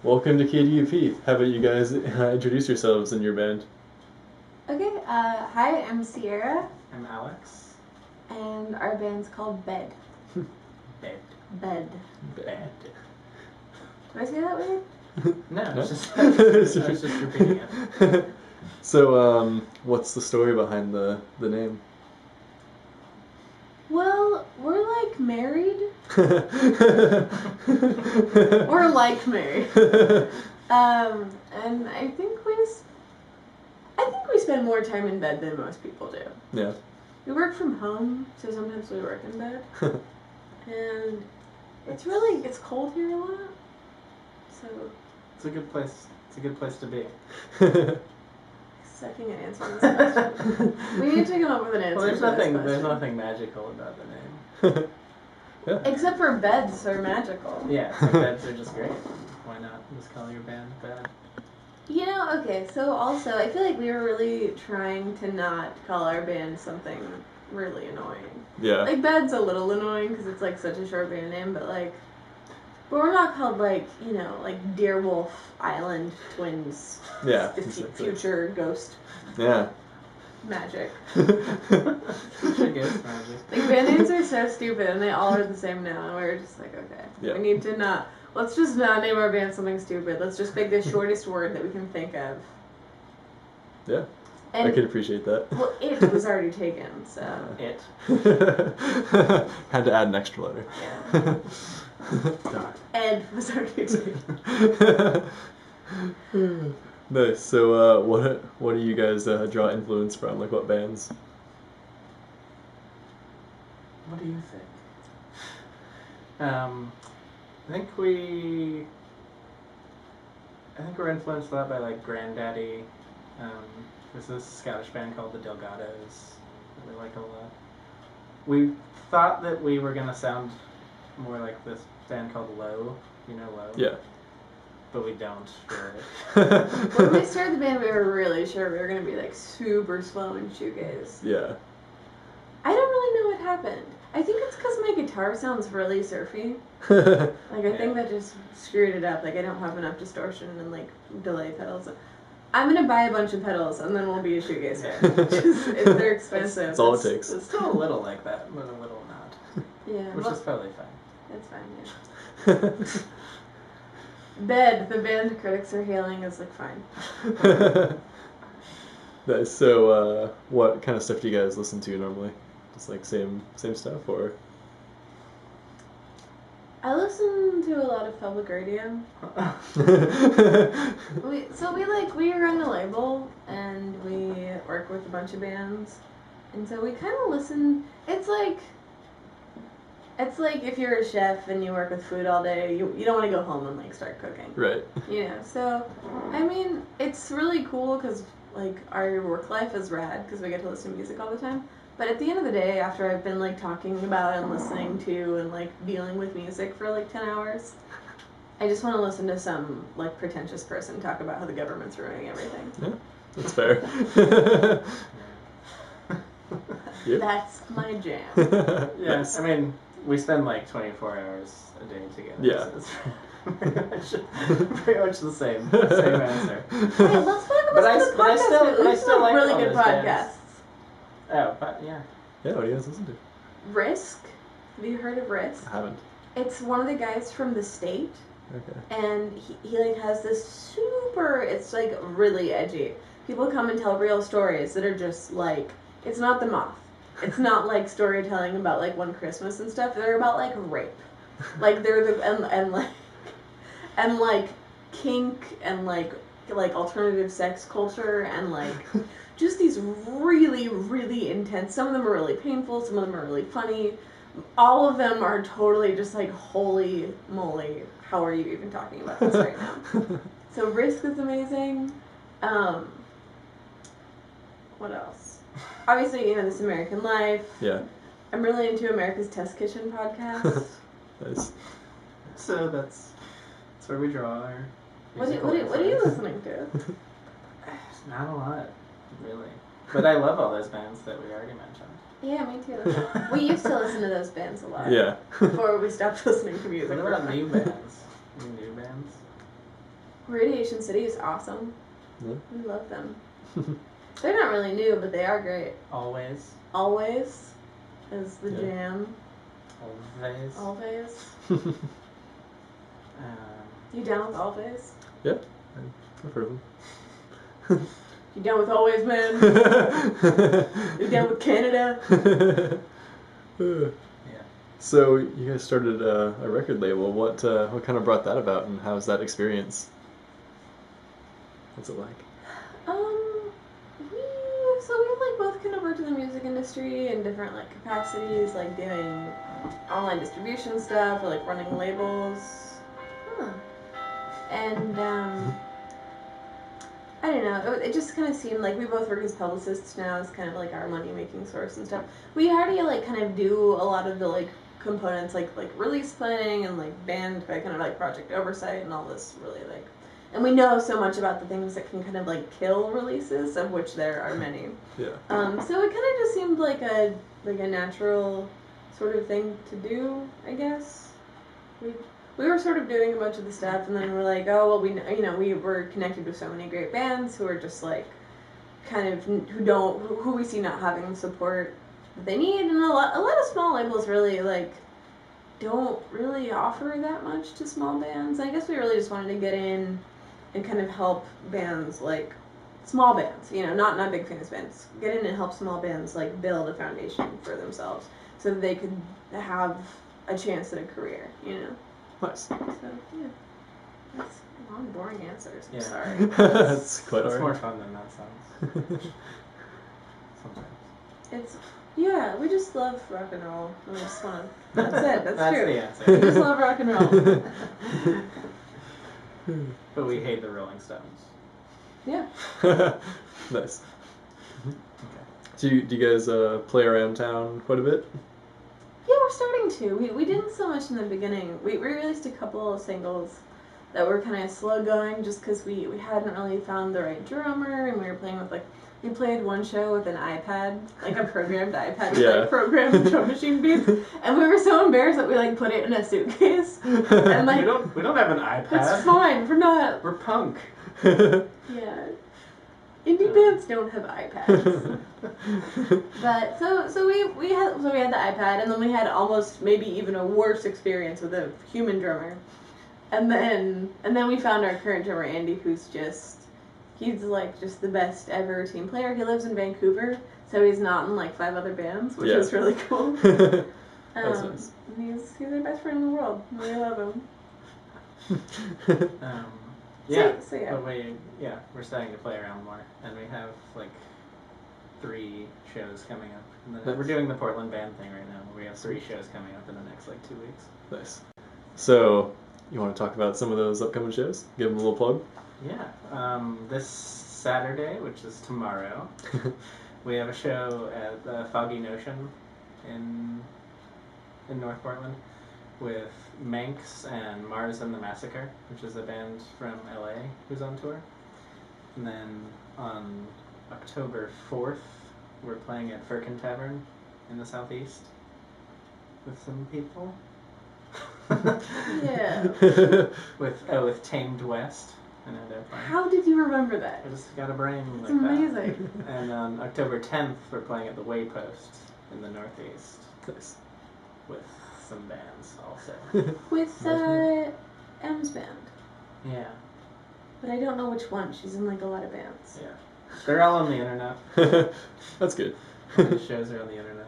welcome to KDUP. How about you guys introduce yourselves and your band? Okay, hi, I'm Sierra, I'm Alex. and our band's called Bed. Bed. Bed. Bed. Did I say that weird? No, it's just repeating it. So, what's the story behind the name? Well, we're like married. We're like married. And I think we spend more time in bed than most people do. Yeah. We work from home, so sometimes we work in bed. And it's cold here a lot. So It's a good place. It's a good place to be. sucking at answering this question. We need to come up with an answer. Well, there's for this nothing. question. There's nothing magical about the name. Yeah. Except for beds are magical. Yeah, so beds are just great. Why not just call your band Bed? You know, okay, so also, I feel like we were really trying to not call our band something really annoying. Yeah. Like, Bed's a little annoying because it's, like, such a short band name, but, like, but we're not called, like, you know, like, Deerwolf Island Twins. Yeah. The Exactly. future ghost Yeah. magic. Future ghost magic. Like, band names are so stupid, and they all are the same now, and we're just like, okay, Yeah. we need to not... Let's just not name our band something stupid. Let's just pick the shortest word that we can think of. Yeah. And, I could appreciate that. well, it was already taken, so... It. Had to add an extra letter. Yeah. Ed was already taken. Nice. So, what do you guys draw influence from? Like, what bands? What do you think? I think we're influenced a lot by like Grandaddy. There's this Scottish band called the Delgados that we like a lot. We thought that we were gonna sound more like this band called Low. You know Low? Yeah. But we don't really. When we started the band, we were really sure we were going to be, like, super slow and shoegaze. Yeah. I don't really know what happened. I think it's because my guitar sounds really surfy. Like, I think that just screwed it up. Like, I don't have enough distortion and, like, delay pedals. I'm going to buy a bunch of pedals, and then we'll be a shoegaze band. If they're expensive. That's all it takes. It's still a little like that, but a little not. Yeah. Which is probably fine. It's fine, yeah. Bed, the band critics are hailing as, like, fine. Nice. So, what kind of stuff do you guys listen to normally? Just like same stuff, or? I listen to a lot of public radio. We run a label and we work with a bunch of bands, and so we kind of listen. It's like if you're a chef and you work with food all day, you don't want to go home and like start cooking. Right. You know, so I mean it's really cool because like our work life is rad because we get to listen to music all the time. But at the end of the day, after I've been like talking about and listening to and like dealing with music for like 10 hours, I just want to listen to some like pretentious person talk about how the government's ruining everything. Yeah, that's fair. Yep. That's my jam. Yes, I mean, we spend like 24 hours a day together. Yeah. So it's pretty much the same answer. Hey, let's talk about But I podcast. still like really all good those podcasts. bands. Oh, but yeah. Yeah, what do you guys listen to? Risk. Have you heard of Risk? I haven't. It's one of the guys from The State. Okay. And he like has this super, it's like really edgy. People come and tell real stories that are just like, it's not The Moth. It's not like storytelling about like One Christmas and stuff. They're about like rape. Like they're the, and like kink and like alternative sex culture and like just these really, really intense, some of them are really painful, some of them are really funny. All of them are totally just like, holy moly, how are you even talking about this right now? So Risk is amazing. What else? Obviously, you know, This American Life. Yeah. I'm really into America's Test Kitchen podcast. Nice. So that's where we draw our What are you influence. listening to? Not a lot, really. But I love all those bands that we already mentioned. Yeah, me too. We used to listen to those bands a lot. Yeah. Before we stopped listening to music. What about new bands? Any new bands? Radiation City is awesome. Yeah. We love them. They're not really new, but they are great. Always. Always is the Yeah. jam. Always. Always. Um, You down with Always? Yeah, I've heard of them. You down with Always, man? You down with Canada? yeah. So you guys started a record label. What kind of brought that about, and how's that experience? What's it like? We've like both kind of worked in the music industry in different like capacities, like doing online distribution stuff or like running labels. And I don't know. It just kind of seemed like we both work as publicists now. It's kind of like our money making source and stuff. We already like kind of do a lot of the like components like release planning and like band kind of like project oversight and all this really like. And we know so much about the things that can kind of like kill releases, of which there are many. Yeah. So it kind of just seemed like a natural sort of thing to do, I guess. We were sort of doing a bunch of the stuff, and then we're like, oh well, we were connected with so many great bands who are just like, kind of who we see not having the support that they need, and a lot of small labels really like don't really offer that much to small bands. I guess we really just wanted to get in and kind of help bands like small bands, not big famous bands, get in and help small bands like build a foundation for themselves so that they could have a chance at a career, Nice. So yeah, that's long, boring answers. I'm Yeah. sorry. That's quite It's alright. more fun than that sounds. Sometimes. We just love rock and roll. We just want to. That's it. That's That's true. the answer. We just love rock and roll. But we hate the Rolling Stones. Yeah. Nice. Okay. Do you guys play around town quite a bit? Yeah, we're starting to. We didn't so much in the beginning. We released a couple of singles that were kind of slow going just because we hadn't really found the right drummer, and we were playing with like, we played one show with an iPad, like a programmed iPad with like programmed drum machine beats, and we were so embarrassed that we like put it in a suitcase. And like, we don't have an iPad. It's fine. We're not. We're punk. Yeah. Indie bands don't have iPads. But so we had the iPad, and then we had almost maybe even a worse experience with a human drummer. And then we found our current drummer Andy, who's he's like just the best ever team player. He lives in Vancouver, so he's not in like 5 other bands, which is really cool. That's nice. And he's our best friend in the world. We love him. Yeah. So yeah. But we're starting to play around more, and we have like 3 shows coming up. And then we're doing the Portland band thing right now. We have 3 shows coming up in the next like 2 weeks. Nice. So, you want to talk about some of those upcoming shows? Give them a little plug. Yeah. This Saturday, which is tomorrow, we have a show at the Foggy Notion in North Portland with Manx and Mars and the Massacre, which is a band from LA who's on tour. And then on October 4th, we're playing at Firkin Tavern in the southeast with some people. Yeah. with Tamed West. I know they're playing. How did you remember that? I just got a brain It's like amazing. that. And on October 10th, we're playing at the Waypost in the northeast Nice. with some bands also. With M's band. Yeah. But I don't know which one. She's in like a lot of bands. Yeah. They're all on the internet. That's good. All these shows are on the internet.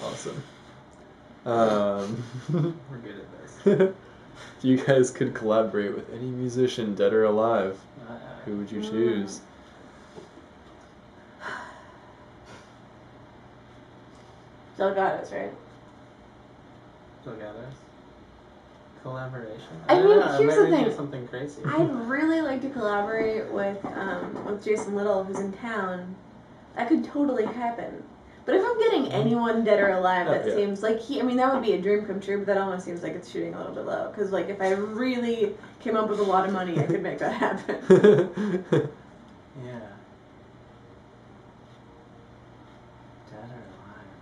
Awesome. We're good at this. If you guys could collaborate with any musician, dead or alive, who would you choose? Delgados, right? Delgados. Collaboration. I mean, don't know, here's the maybe do thing. something crazy. I'd really like to collaborate with Jason Little, who's in town. That could totally happen. But if I'm getting anyone dead or alive, that seems like that would be a dream come true, but that almost seems like it's shooting a little bit low. Because, like, if I really came up with a lot of money, I could make that happen. Yeah. Dead or alive?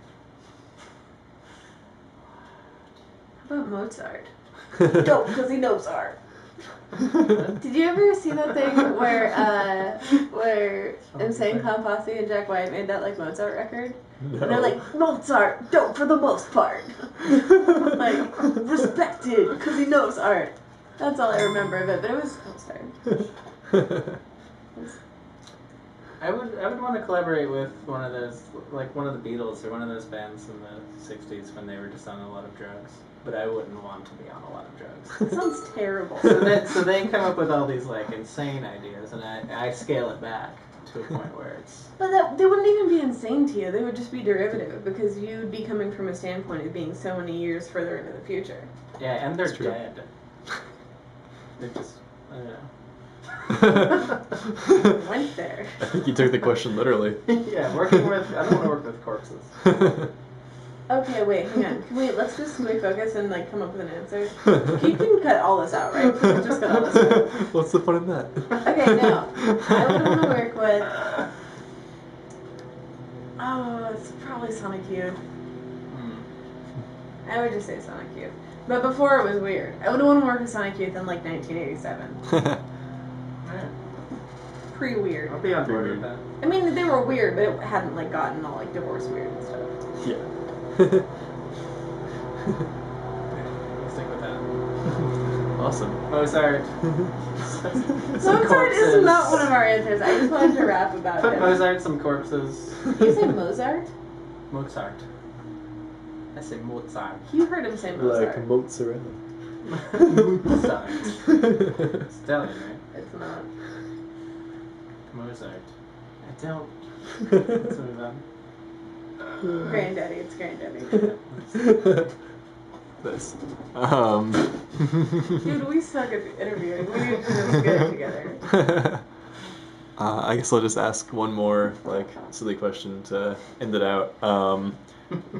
How about Mozart? Dope, because he knows art. Did you ever see that thing where Insane Clown Posse and Jack White made that like Mozart record? No. And they're like, Mozart, dope for the most part. Like, respected, because he knows art. That's all I remember of it, but it was sorry. I would want to collaborate with one of those, like one of the Beatles or one of those bands in the 60s when they were just on a lot of drugs. But I wouldn't want to be on a lot of drugs. That sounds terrible. So they come up with all these like insane ideas, and I scale it back to a point where it's. But they wouldn't even be insane to you. They would just be derivative because you'd be coming from a standpoint of being so many years further into the future. Yeah, and they're That's true. dead. They're just. I don't know. Went there. I think you took the question literally. Yeah, working with. I don't want to work with corpses. Okay, wait, hang on. Let's just focus and like come up with an answer. You can cut all this out, right? You can just cut all this out. What's the fun in that? Okay, no. I would want to work with. Oh, it's probably Sonic Youth. I would just say Sonic Youth. But before it was weird. I would want to work with Sonic Youth in like 1987. Pre-weird. I'll be on board with that. I mean, they were weird, but it hadn't like gotten all like divorce weird and stuff. Yeah. We'll stick with that. Awesome. Mozart. Mozart is not one of our answers. I just wanted to rap about Put him. Mozart, some corpses. You say Mozart? Mozart. I say Mozart. You heard him say Mozart. Like mozzarella. Mozart. It's Italian, right? It's not. Mozart. I don't. Let's move on. Granddaddy, it's Granddaddy. This. Dude, we suck at interviewing. We need to just get it together. I guess I'll just ask one more like silly question to end it out. Do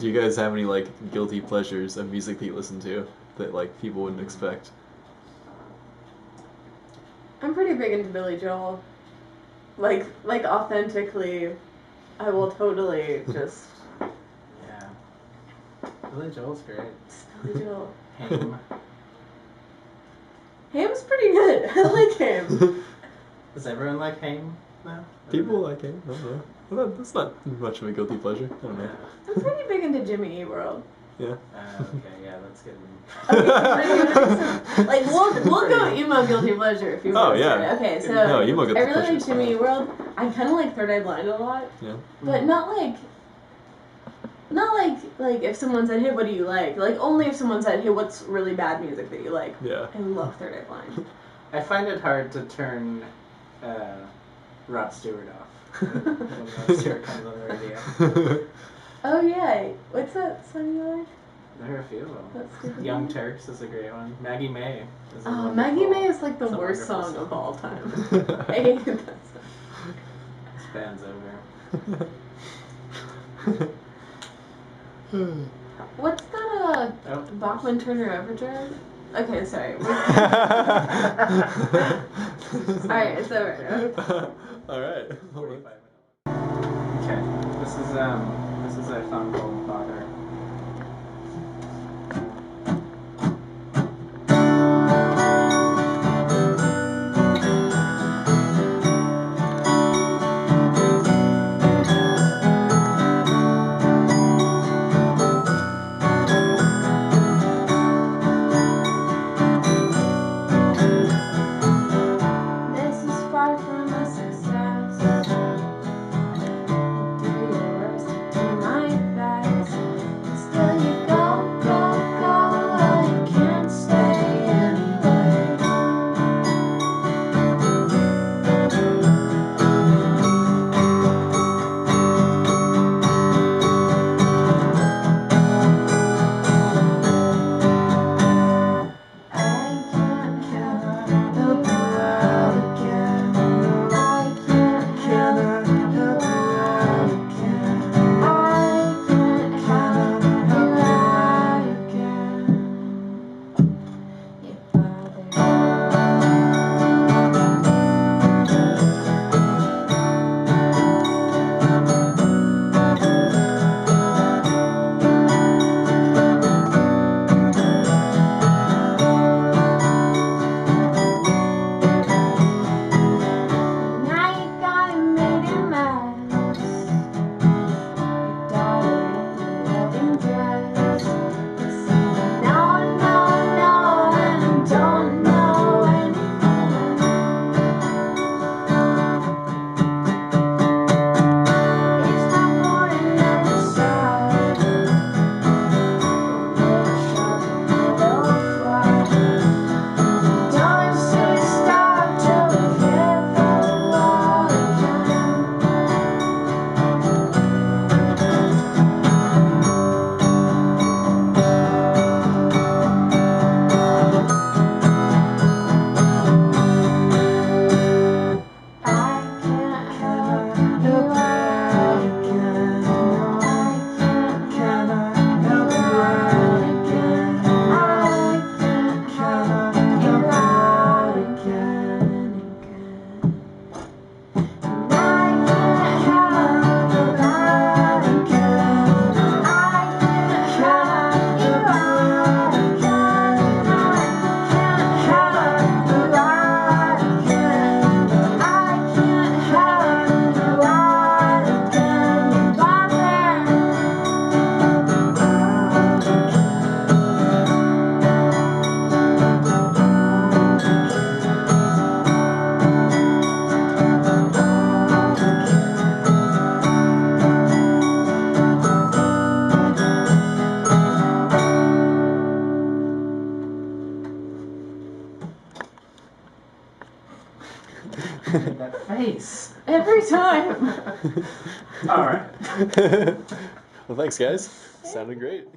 you guys have any like guilty pleasures of music that you listen to that like people wouldn't expect? I'm pretty big into Billy Joel. Like authentically, I will totally just. Yeah. Billy Joel's great. Billy Joel. Haim. Ham's pretty good. I like Ham. Does everyone like Haim now? People like him. I don't know. Well, that's not much of a guilty pleasure. I don't know. I'm pretty big into Jimmy Eat World. Yeah. Okay, yeah, let's get Like we'll go emo guilty pleasure if you want. Oh, yeah. Okay, so No, emo guilty I really pleasure like is Jimmy fine. Eat World. I kind of like Third Eye Blind a lot, Yeah. but not like if someone said, "Hey, what do you like?" Like only if someone said, "Hey, what's really bad music that you like?" Yeah. I love Third Eye Blind. I find it hard to turn Rod Stewart off when Rod Stewart comes on the radio. Oh yeah, what's that song you like? There are a few of them. That's good. Young Turks is a great one. Maggie May is a Oh, Maggie May is like the it's a worst wonderful song of all time. I I hate that song. This band's over. What's that Oh. Bachman Turner Overdrive? Okay, sorry. Alright, it's over. All right. 45 minutes. Okay, this is a song called Father. This is far from a success. Do your worst in my bag. face. Every time. All right. Well, thanks, guys. Sounded great.